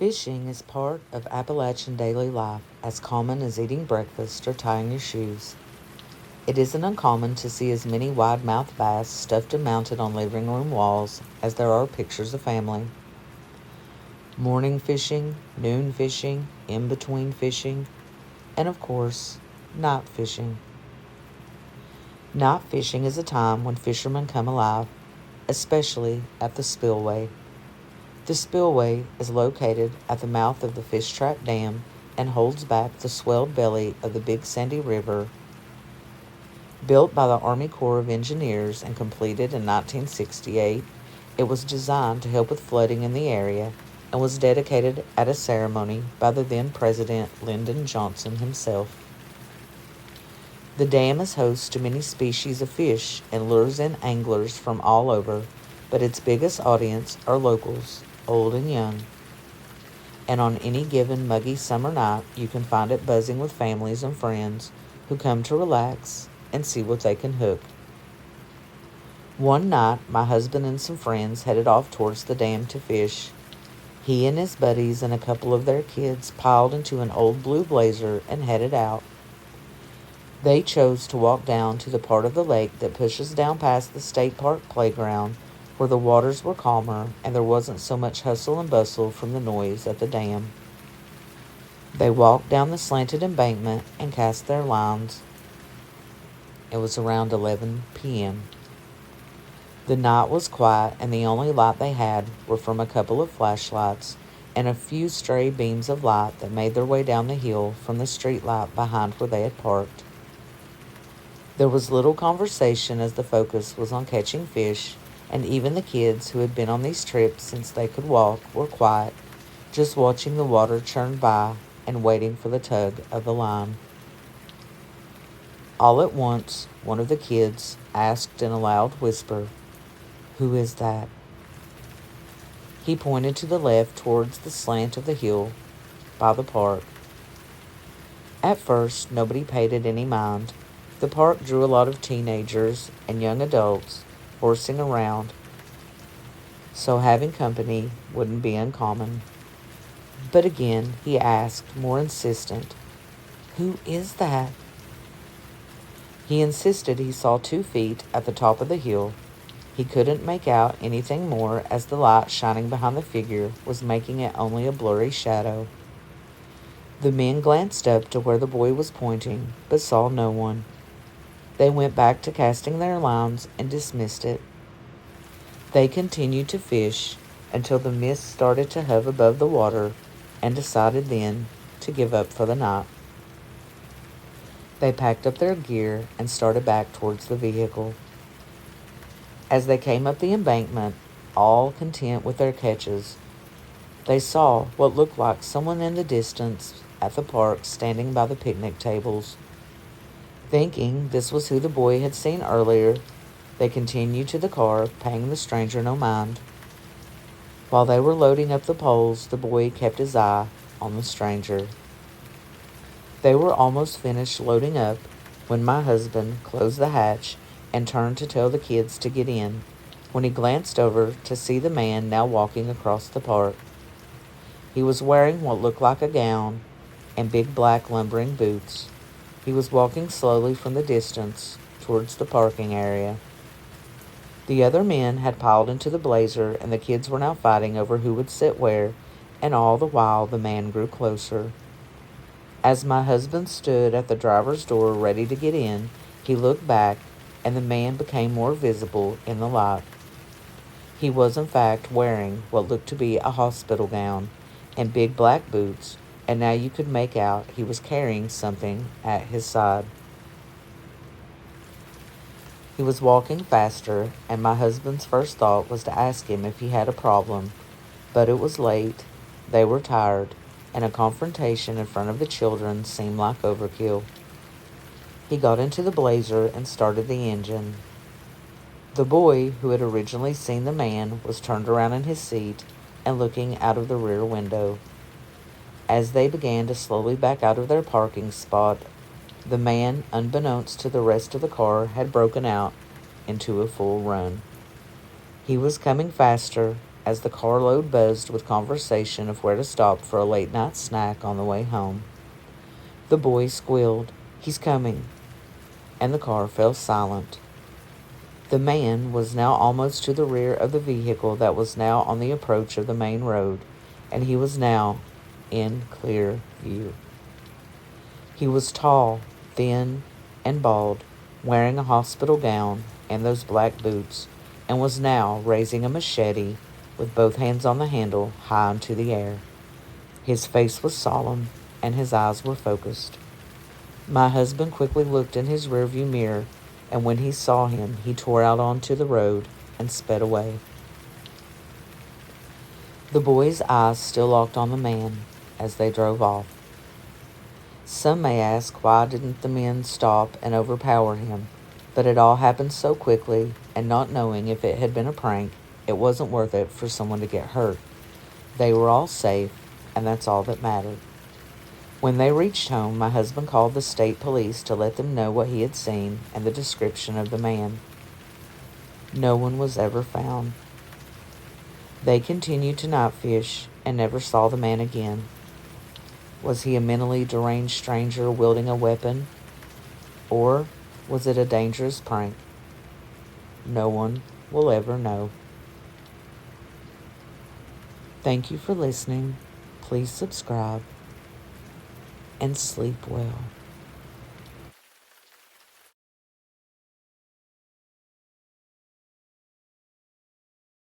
Fishing is part of Appalachian daily life, as common as eating breakfast or tying your shoes. It isn't uncommon to see as many wide-mouthed bass stuffed and mounted on living room walls as there are pictures of family. Morning fishing, noon fishing, in-between fishing, and of course, night fishing. Night fishing is a time when fishermen come alive, especially at the spillway. The spillway is located at the mouth of the Fish Trap Dam and holds back the swelled belly of the Big Sandy River. Built by the Army Corps of Engineers and completed in 1968, it was designed to help with flooding in the area and was dedicated at a ceremony by the then President Lyndon Johnson himself. The dam is host to many species of fish and lures in anglers from all over, but its biggest audience are locals, old and young. And on any given muggy summer night, you can find it buzzing with families and friends who come to relax and see what they can hook. One night, my husband and some friends headed off towards the dam to fish. He and his buddies and a couple of their kids piled into an old blue blazer and headed out. They chose to walk down to the part of the lake that pushes down past the state park playground, where the waters were calmer and there wasn't so much hustle and bustle from the noise at the dam. They walked down the slanted embankment and cast their lines. It was around 11 p.m. The night was quiet, and the only light they had were from a couple of flashlights and a few stray beams of light that made their way down the hill from the street light behind where they had parked. There was little conversation as the focus was on catching fish, and even the kids who had been on these trips since they could walk were quiet, just watching the water churn by and waiting for the tug of the line. All at once, one of the kids asked in a loud whisper, "Who is that?" He pointed to the left towards the slant of the hill by the park. At first, nobody paid it any mind. The park drew a lot of teenagers and young adults horsing around, so having company wouldn't be uncommon. But again, he asked, more insistent, "Who is that?" He insisted he saw 2 feet at the top of the hill. He couldn't make out anything more as the light shining behind the figure was making it only a blurry shadow. The men glanced up to where the boy was pointing, but saw no one. They went back to casting their lines and dismissed it. They continued to fish until the mist started to hover above the water and decided then to give up for the night. They packed up their gear and started back towards the vehicle. As they came up the embankment, all content with their catches, they saw what looked like someone in the distance at the park standing by the picnic tables. Thinking this was who the boy had seen earlier, they continued to the car, paying the stranger no mind. While they were loading up the poles, the boy kept his eye on the stranger. They were almost finished loading up when my husband closed the hatch and turned to tell the kids to get in, when he glanced over to see the man now walking across the park. He was wearing what looked like a gown and big black lumbering boots. He was walking slowly from the distance towards the parking area. The other men had piled into the blazer, and the kids were now fighting over who would sit where, and all the while the man grew closer. As my husband stood at the driver's door ready to get in, he looked back, and the man became more visible in the light. He was in fact wearing what looked to be a hospital gown and big black boots, and now you could make out he was carrying something at his side. He was walking faster, and my husband's first thought was to ask him if he had a problem, but it was late, they were tired, and a confrontation in front of the children seemed like overkill. He got into the blazer and started the engine. The boy, who had originally seen the man, was turned around in his seat and looking out of the rear window. As they began to slowly back out of their parking spot, the man, unbeknownst to the rest of the car, had broken out into a full run. He was coming faster, as the carload buzzed with conversation of where to stop for a late night snack on the way home. The boy squealed, "He's coming," and the car fell silent. The man was now almost to the rear of the vehicle that was now on the approach of the main road, and he was now in clear view. He was tall, thin, and bald, wearing a hospital gown and those black boots, and was now raising a machete with both hands on the handle high into the air. His face was solemn, and his eyes were focused. My husband quickly looked in his rearview mirror, and when he saw him, he tore out onto the road and sped away. The boy's eyes still locked on the man as they drove off. Some may ask, why didn't the men stop and overpower him? But it all happened so quickly, and not knowing if it had been a prank, it wasn't worth it for someone to get hurt. They were all safe, and that's all that mattered. When they reached home, my husband called the state police to let them know what he had seen and the description of the man. No one was ever found. They continued to night fish and never saw the man again. Was he a mentally deranged stranger wielding a weapon? Or was it a dangerous prank? No one will ever know. Thank you for listening. Please subscribe and sleep well.